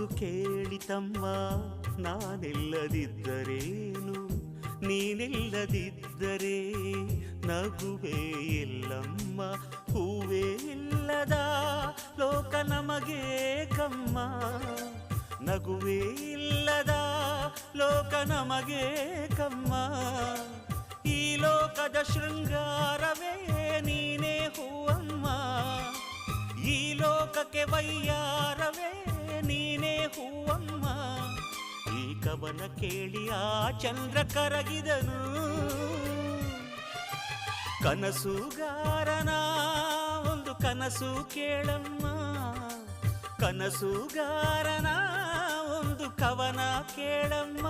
ಒಂದು ಕೇಳಿತಮ್ಮ, ನಾನಿಲ್ಲದಿದ್ದರೇನು, ನೀನಿಲ್ಲದಿದ್ದರೆ ನಗುವೇ ಇಲ್ಲಮ್ಮ. ಹೂವೇ ಇಲ್ಲದ ಲೋಕ ನಮಗೆ ಕಮ್ಮ, ನಗುವೇ ಇಲ್ಲದ ಲೋಕ ನಮಗೆ ಕಮ್ಮ. ಈ ಲೋಕದ ಶೃಂಗಾರವೇ ನೀನೇ ಹೂವಮ್ಮ, ಈ ಲೋಕಕ್ಕೆ ವೈಯಾರವೇ ನೀನೇ ಹೂವಮ್ಮ. ಈ ಕವನ ಕೇಳಿ ಆ ಚಂದ್ರ ಕರಗಿದನು, ಕನಸುಗಾರನ ಒಂದು ಕನಸು ಕೇಳಮ್ಮ, ಕನಸುಗಾರನ ಒಂದು ಕವನ ಕೇಳಮ್ಮ.